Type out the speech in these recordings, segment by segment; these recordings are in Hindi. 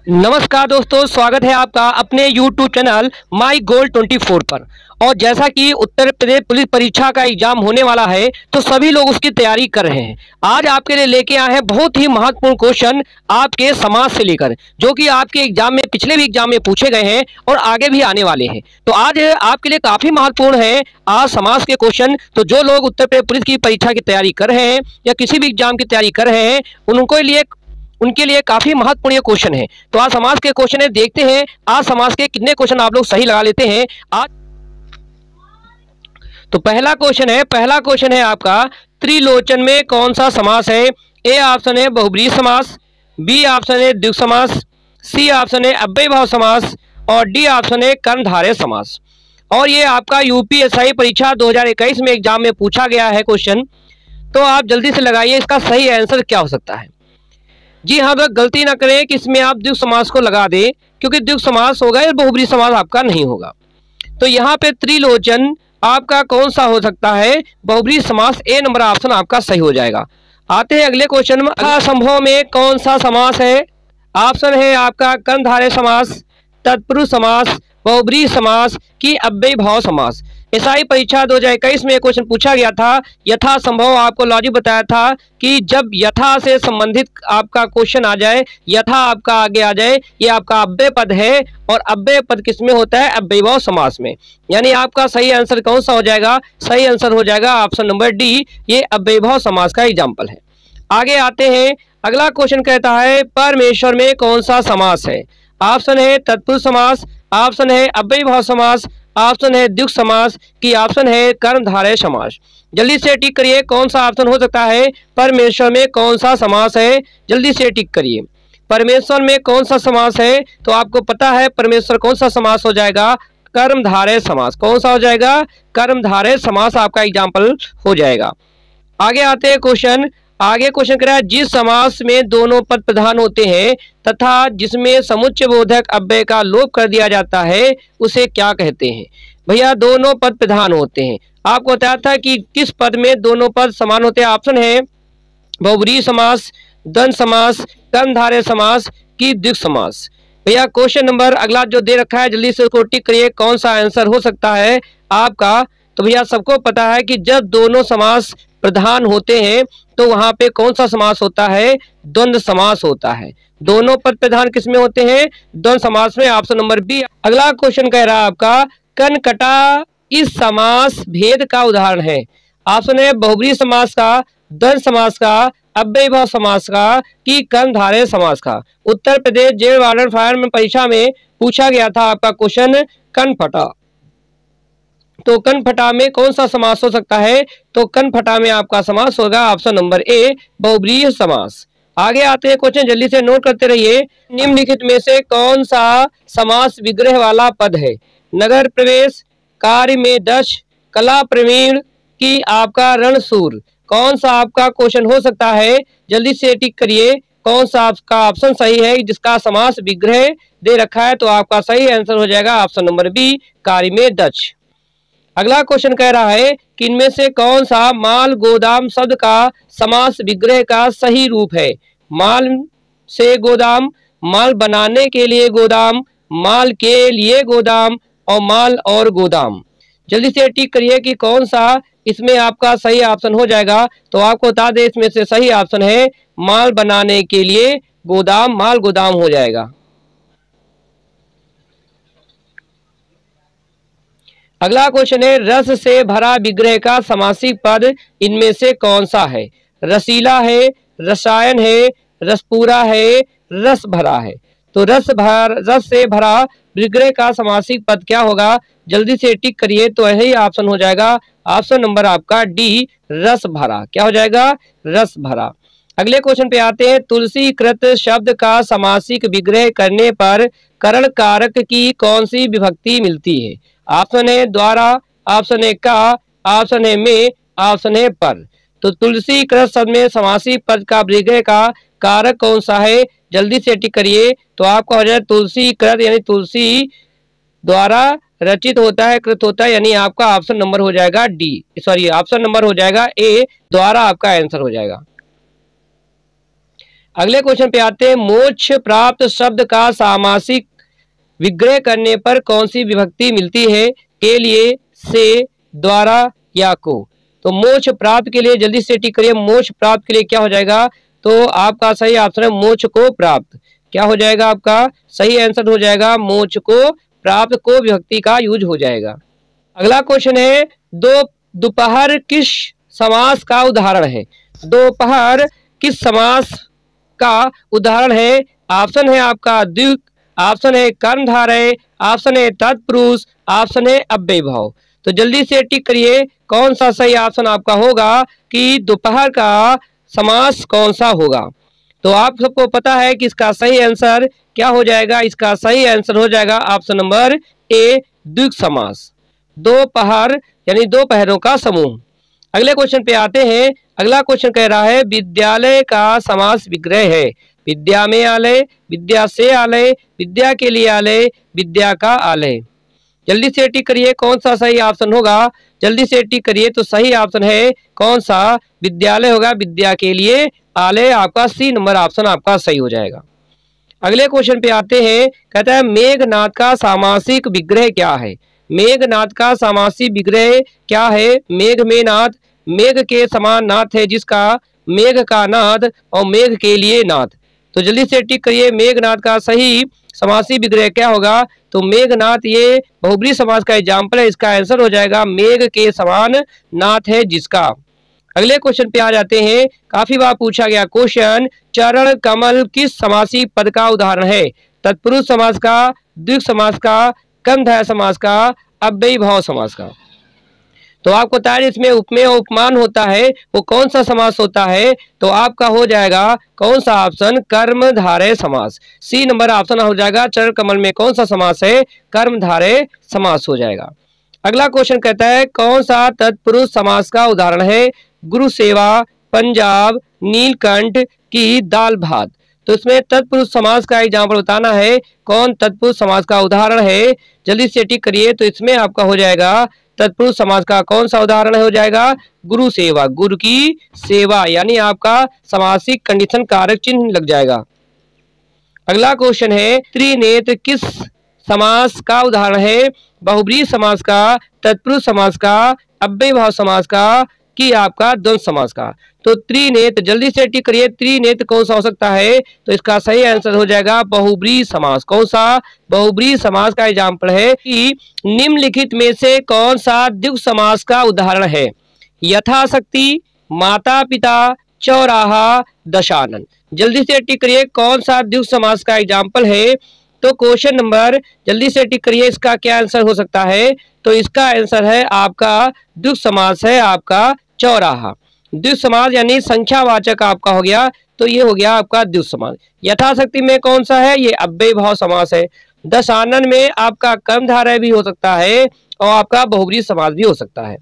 नमस्कार दोस्तों, स्वागत है आपका अपने YouTube चैनल माई गोल 24 पर। और जैसा कि उत्तर प्रदेश पुलिस परीक्षा का एग्जाम होने वाला है तो सभी लोग उसकी तैयारी कर रहे हैं। आज आपके लिए लेके आए हैं बहुत ही महत्वपूर्ण क्वेश्चन आपके समाज से लेकर, जो कि आपके एग्जाम में पिछले भी एग्जाम में पूछे गए हैं और आगे भी आने वाले हैं। तो आज आपके लिए काफी महत्वपूर्ण है आज समाज के क्वेश्चन। तो जो लोग उत्तर प्रदेश पुलिस की परीक्षा की तैयारी कर रहे हैं या किसी भी एग्जाम की तैयारी कर रहे हैं उनके लिए काफी महत्वपूर्ण ये क्वेश्चन है। तो आज समाज के क्वेश्चन है, देखते हैं आज समाज के कितने क्वेश्चन आप लोग सही लगा लेते हैं आज। तो पहला क्वेश्चन है आपका, त्रिलोचन में कौन सा समास है? ए ऑप्शन है बहुब्रीहि समास, बी ऑप्शन है द्विगु समास, सी ऑप्शन है अव्ययीभाव समास और डी ऑप्शन है कर्मधारय समास। और ये आपका यूपीएससी परीक्षा 2021 में एग्जाम में पूछा गया है क्वेश्चन। तो आप जल्दी से लगाइए इसका सही आंसर क्या हो सकता है। जी हाँ, तो गलती ना करें कि इसमें आप द्विगु समास को लगा दें, क्योंकि द्विगु समास होगा या बहुब्रीहि समास आपका नहीं होगा। तो यहाँ पे त्रिलोचन आपका कौन सा हो सकता है? बहुब्रीहि समास, ए नंबर ऑप्शन आपका सही हो जाएगा। आते हैं अगले क्वेश्चन में, असंभव में कौन सा समास है? ऑप्शन है आपका कर्मधारय समास, तत्पुरुष समास, बहुब्रीहि समास की अव्ययीभाव समास। एसआई परीक्षा 2021 में क्वेश्चन पूछा गया था, यथा संभव आपको लॉजिक बताया था कि जब यथा से संबंधित आपका क्वेश्चन आ जाए, यथा आपका आगे आ जाए, ये आपका अव्यय पद है और अव्यय पद किस में होता है? अव्ययीभाव समास में। यानी आपका सही आंसर कौन सा हो जाएगा? सही आंसर हो जाएगा ऑप्शन नंबर डी, ये अव्ययीभाव समास का एग्जाम्पल है। आगे आते हैं, अगला क्वेश्चन कहता है परमेश्वर में कौन सा समास है? ऑप्शन है तत्पुरुष समास, ऑप्शन है अव्ययीभाव समास, ऑप्शन है द्विगु समास की ऑप्शन है कर्मधारय समास। जल्दी से टिक करिए कौन सा ऑप्शन हो सकता है? परमेश्वर में कौन सा समास है? जल्दी से टिक करिए। परमेश्वर में कौन सा समास है? तो आपको पता है परमेश्वर कौन सा समास हो जाएगा? कर्मधारय समास। कौन सा हो जाएगा? कर्मधारय समास आपका एग्जाम्पल हो जाएगा। आगे आते हैं क्वेश्चन, आगे क्वेश्चन कह रहा है जिस समास में दोनों पद प्रधान होते हैं तथा जिसमें समुच्चय बोधक अव्यय का लोप कर दिया जाता है उसे क्या कहते हैं? भैया दोनों पद प्रधान होते हैं, आपको बताया था कि किस पद में दोनों पद समान होते हैं। ऑप्शन है बहुब्रीहि समास, द्वंद्व समास, कर्मधारय समास की द्विगु समास। भैया क्वेश्चन नंबर अगला जो दे रखा है जल्दी से उसको टिक करिए कौन सा आंसर हो सकता है आपका। तो भैया सबको पता है कि जब दोनों समास प्रधान होते हैं तो वहां पे कौन सा समास होता है? द्वंद्व समास होता है। दोनों पद प्रधान किस में होते हैं? द्वंद्व समास में, ऑप्शन नंबर बी। अगला क्वेश्चन कह रहा है आपका कनकटा इस समास भेद का उदाहरण है। ऑप्शन है बहुब्रीहि समास का, द्वंद्व समास का, अव्ययीभाव समास का कि कर्मधारय समास का। Uttar Pradesh jail warden fire में परीक्षा में पूछा गया था आपका क्वेश्चन कनफटा। तो कनफटा में कौन सा समास हो सकता है? तो कनफटा में आपका समास होगा ऑप्शन नंबर ए, बहुब्रीहि समास। आगे आते हैं क्वेश्चन, जल्दी से नोट करते रहिए। निम्नलिखित में से कौन सा समास विग्रह वाला पद है? नगर प्रवेश, कार्य में दक्ष, कला प्रवीण की आपका रणशूर। कौन सा आपका क्वेश्चन हो सकता है? जल्दी से टिक करिए कौन सा आपका ऑप्शन सही है जिसका समास विग्रह दे रखा है। तो आपका सही आंसर हो जाएगा ऑप्शन नंबर बी, कार्य में दक्ष। अगला क्वेश्चन कह रहा है कि इनमें से कौन सा माल गोदाम शब्द का समास विग्रह का सही रूप है? माल से गोदाम, माल बनाने के लिए गोदाम, माल के लिए गोदाम और माल और गोदाम। जल्दी से टिक करिए कि कौन सा इसमें आपका सही ऑप्शन हो जाएगा। तो आपको बता दें इसमें से सही ऑप्शन है माल बनाने के लिए गोदाम, माल गोदाम हो जाएगा। अगला क्वेश्चन है रस से भरा विग्रह का समासिक पद इनमें से कौन सा है? रसीला है, रसायन है, रसपूरा है, रस भरा है। तो रस से भरा विग्रह का समासिक पद क्या होगा? जल्दी से टिक करिए तो यही ऑप्शन हो जाएगा ऑप्शन नंबर आपका डी, रस भरा। क्या हो जाएगा? रस भरा। अगले क्वेश्चन पे आते हैं, तुलसी कृत शब्द का समासिक विग्रह करने पर करण कारक की कौन सी विभक्ति मिलती है? ऑप्शन है द्वारा, ऑप्शन है का, ऑप्शन है में, ऑप्शन है पर। तो तुलसी कृत शब्द में समासिक पद का विग्रह का कारक कौन सा है? जल्दी से टिक करिए तो आपका हो जाए तुलसी कृत, यानी तुलसी द्वारा रचित होता है, कृत होता है, यानी आपका ऑप्शन नंबर हो जाएगा डी, सॉरी ऑप्शन नंबर हो जाएगा ए, द्वारा आपका आंसर हो जाएगा। अगले क्वेश्चन पे आते हैं, मोक्ष प्राप्त शब्द का सामासिक विग्रह करने पर कौन सी विभक्ति मिलती है? के लिए, से, द्वारा या को। तो मोक्ष प्राप्त के लिए जल्दी से टिक करिए, मोक्ष प्राप्त के लिए क्या हो जाएगा? तो आपका सही ऑप्शन है मोक्ष को प्राप्त। क्या हो जाएगा? आपका सही आंसर हो जाएगा मोक्ष को प्राप्त, को विभक्ति का यूज हो जाएगा। अगला क्वेश्चन है, दोपहर किस समास का उदाहरण है? दोपहर किस समास का उदाहरण है? ऑप्शन है आपका द्विगु, ऑप्शन है कर्मधारय, ऑप्शन है तत्पुरुष, ऑप्शन है अव्ययभाव। तो जल्दी से टिक करिए कौन सा सही ऑप्शन आपका होगा कि दोपहर का समास कौन सा होगा। तो आप सबको पता है कि इसका सही आंसर क्या हो जाएगा? इसका सही आंसर हो जाएगा ऑप्शन नंबर ए, द्विगु समास। दोपहर यानी दोपहरों का समूह। अगले क्वेश्चन पे आते हैं। अगला क्वेश्चन कह रहा है, विद्यालय का समास विग्रह है। विद्या में आलय, विद्या से आलय, विद्या के लिए आलय, विद्या का आलय। जल्दी से टिक करिए कौन सा सही ऑप्शन होगा? जल्दी से टिक करिए। तो सही ऑप्शन है कौन सा? विद्यालय होगा, विद्या के लिए आलय। आपका सी नंबर ऑप्शन आपका सही हो जाएगा। अगले क्वेश्चन पे आते हैं। कहता है, मेघनाद का सामासिक विग्रह क्या है? मेघनाद का सामासिक विग्रह क्या है? मेघ में नाद, मेघ के समान नाद है जिसका, मेघ का नाद और मेघ के लिए नाद। तो जल्दी से टिक करिए, मेघनाद का सही समासी विग्रह क्या होगा? तो मेघनाद ये बहुब्रीहि समास का एग्जाम्पल है। इसका आंसर हो जाएगा मेघ के समान नाद है जिसका। अगले क्वेश्चन पे आ जाते हैं। काफी बार पूछा गया क्वेश्चन, चरण कमल किस समासी पद का उदाहरण है? तत्पुरुष समास का, द्विगु समास का, कर्मधारय समास का, अव्ययीभाव समास का। तो आपको बता दें इसमें उपमेय और उपमान होता है, वो कौन सा समास होता है? तो आपका हो जाएगा कौन सा ऑप्शन? कर्मधारय समास। सी नंबर ऑप्शन हो जाएगा। चरण कमल में कौन सा समास है? कर्मधारय समास हो जाएगा। अगला क्वेश्चन कहता है, कौन सा तत्पुरुष समास का उदाहरण है? गुरु सेवा, पंजाब, नीलकंठ की दाल भात। तो इसमें तत्पुरुष समास का एग्जाम्पल बताना है। कौन तत्पुरुष समास का उदाहरण है? जल्दी से टिक करिए। तो इसमें आपका हो जाएगा तत्पुरुष समास का कौन सा उदाहरण हो जाएगा? गुरु सेवा, गुरु की सेवा, यानी आपका समासिक कंडीशन कारक चिन्ह लग जाएगा। अगला क्वेश्चन है, त्रिनेत्र किस समास का उदाहरण है? बहुब्रीहि समास का, तत्पुरुष समास का, अव्ययीभाव समास का, कि आपका द्वंद्व समास का। तो त्रिनेत्र, जल्दी से टिक करिए, त्रिनेत्र कौन सा हो सकता है? तो इसका सही आंसर हो जाएगा बहुब्रीहि समास। कौन सा? बहुब्रीहि समास का एग्जाम्पल है कि निम्नलिखित में से कौन सा द्विगु समास का उदाहरण है? यथाशक्ति, माता पिता, चौराहा, दशानन। जल्दी से टिक करिए कौन सा द्विगु समास का एग्जाम्पल है? तो क्वेश्चन नंबर, जल्दी से टिक करिए, इसका क्या आंसर हो सकता है? तो इसका आंसर है आपका द्विगु समास है आपका चौराहा। द्विगु समास यानी संख्यावाचक आपका हो गया, तो ये हो गया आपका द्विगु समास। यथाशक्ति में कौन सा है? ये अव्ययीभाव समास है। दशानन में आपका कर्मधारय भी हो सकता है और आपका बहुब्रीहि समास भी हो सकता है।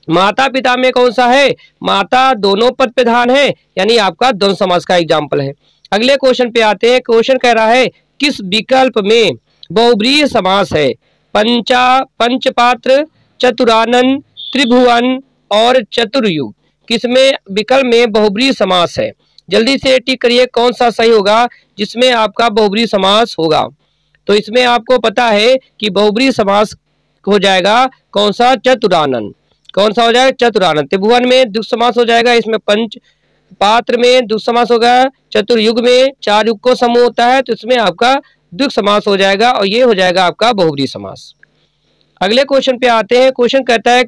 माता पिता में कौन सा है? माता दोनों पद प्रधान है, यानी आपका द्वंद्व समास का एग्जाम्पल है। अगले क्वेश्चन पे आते हैं। क्वेश्चन कह रहा है, किस विकल्प में बहुब्रीहि समास है? पंचपात्र, चतुरानन, त्रिभुवन और चतुर्युग। किसमें विकल्प में बहुब्रीहि समास है? जल्दी से टिक करिए कौन सा सही होगा जिसमें आपका बहुब्रीहि समास होगा। तो इसमें आपको पता है कि बहुब्रीहि समास हो जाएगा कौन सा? चतुरानन। कौन सा हो जाएगा? चतुरानन। त्रिभुवन में द्विगु समास हो जाएगा, इसमें पंच पात्र में द्विगु समास होगा, चतुर्युग में चार युग को समूह होता है, तो इसमें आपका द्विगु समास हो जाएगा और ये हो जाएगा आपका बहुब्रीहि समास। अगले क्वेश्चन पे आते हैं। क्वेश्चन कहता है,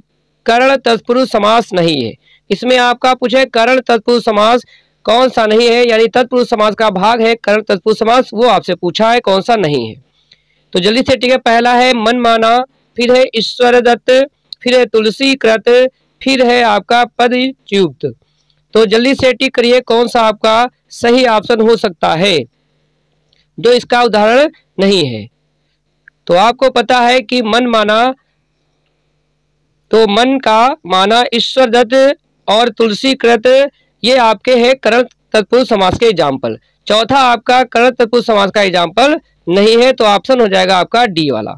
कर्ण तत्पुरुष समास नहीं है। इसमें आपका पूछे कर्ण तत्पुरुष समास कौन सा नहीं है, यानी तत्पुरुष समास का भाग है कर्ण तत्पुरुष समास, वो आपसे पूछा है कौन सा नहीं है। तो जल्दी से ठीक है, पहला है मनमाना, फिर है ईश्वर दत्त, फिर है तुलसी कृत, फिर है आपका पदयुक्त। तो जल्दी से टिक करिए कौन सा आपका सही ऑप्शन हो सकता है जो इसका उदाहरण नहीं है। तो आपको पता है कि मन माना, तो मन का माना, ईश्वर दत्त और तुलसी कृत, ये आपके हैं कर्ण तत्पुरुष समास के एग्जाम्पल। चौथा आपका कर्ण तत्पुरुष समास का एग्जाम्पल नहीं है, तो ऑप्शन हो जाएगा आपका डी वाला।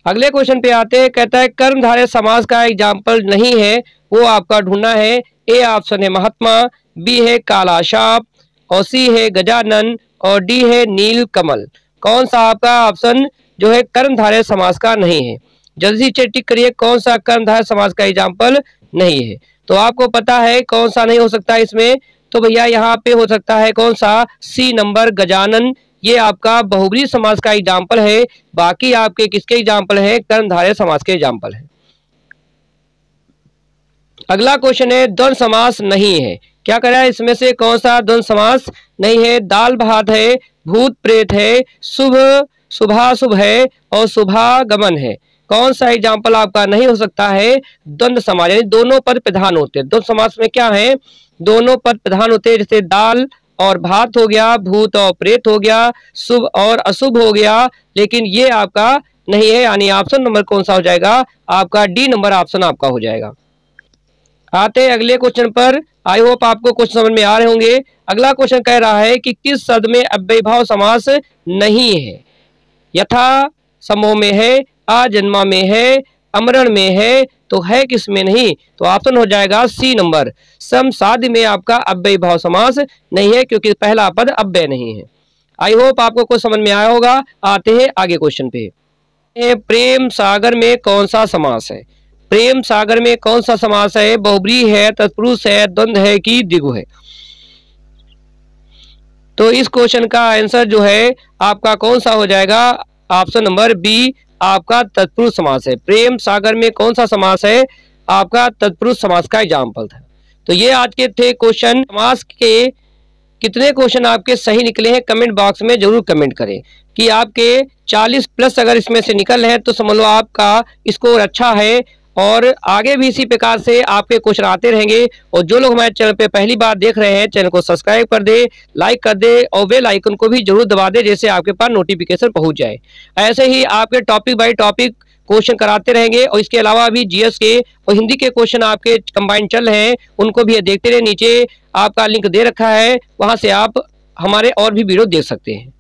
अगले क्वेश्चन पे आते हैं। कहता है, कर्मधारय समास का एग्जाम्पल नहीं है, वो आपका ढूंढना है। ए ऑप्शन है महात्मा, बी है काला साप, और सी है गजानन और डी है नीलकमल। कौन सा आपका ऑप्शन जो है कर्मधारय समास का नहीं है? जल्दी से टिक करिए कौन सा कर्मधारय समास का एग्जाम्पल नहीं है। तो आपको पता है कौन सा नहीं हो सकता इसमें, तो भैया यहाँ पे हो सकता है कौन सा, सी नंबर गजानन। ये आपका बहुब्रीहि समास का एग्जाम्पल है। बाकी आपके किसके एग्जाम्पल है? कर्मधारय समास के एग्जाम्पल है। अगला क्वेश्चन है द्वंद्व समास नहीं है। क्या कह रहा है इसमें से कौन सा द्वंद्व समास नहीं है? दाल भात है, भूत प्रेत है, शुभ शुभाशुभ है और शुभागमन है। कौन सा एग्जाम्पल आपका नहीं हो सकता है? द्वंद्व समास, यानी दोनों पद प्रधान होते हैं। द्वंद्व समास में क्या है? दोनों पद प्रधान होते हैं। जैसे दाल और भात हो गया, भूत और प्रेत हो गया, शुभ और अशुभ हो गया, लेकिन ये आपका नहीं है। यानी ऑप्शन नंबर कौन सा हो जाएगा? आपका डी नंबर ऑप्शन आपका हो जाएगा। आते हैं अगले क्वेश्चन पर। आई होप आपको क्वेश्चन समझ में आ रहे होंगे। अगला क्वेश्चन कह रहा है कि किस शब्द में अव्ययीभाव समास नहीं है? यथा समूह में है, आजन्मा में है, अमरण में है, तो है किस में नहीं? तो ऑप्शन हो जाएगा सी नंबर, समसाध्य में आपका अव्ययीभाव समास नहीं है, क्योंकि पहला पद अव्यय नहीं है। आई होप आपको कुछ समझ में आया होगा। आते हैं आगे क्वेश्चन पे। प्रेम सागर में कौन सा समास है? प्रेम सागर में कौन सा समास है? बहुब्रीहि है, तत्पुरुष है, द्वंद्व है कि द्विगु है? तो इस क्वेश्चन का आंसर जो है आपका कौन सा हो जाएगा? ऑप्शन नंबर बी आपका तत्पुरुष समास है। प्रेम सागर में कौन सा समास है? आपका तत्पुरुष समास का एग्जाम्पल था। तो ये आज के थे क्वेश्चन। समास के कितने क्वेश्चन आपके सही निकले हैं कमेंट बॉक्स में जरूर कमेंट करें। कि आपके 40 प्लस अगर इसमें से निकल हैं तो समझ लो आपका स्कोर अच्छा है, और आगे भी इसी प्रकार से आपके क्वेश्चन आते रहेंगे। और जो लोग हमारे चैनल पे पहली बार देख रहे हैं, चैनल को सब्सक्राइब कर दे, लाइक कर दे और बेल आइकन को भी जरूर दबा दे, जैसे आपके पास नोटिफिकेशन पहुंच जाए। ऐसे ही आपके टॉपिक बाय टॉपिक क्वेश्चन कराते रहेंगे। और इसके अलावा भी जीएस के और हिंदी के क्वेश्चन आपके कंबाइंड चल रहे हैं, उनको भी देखते रहे। नीचे आपका लिंक दे रखा है, वहां से आप हमारे और भी वीडियो देख सकते हैं।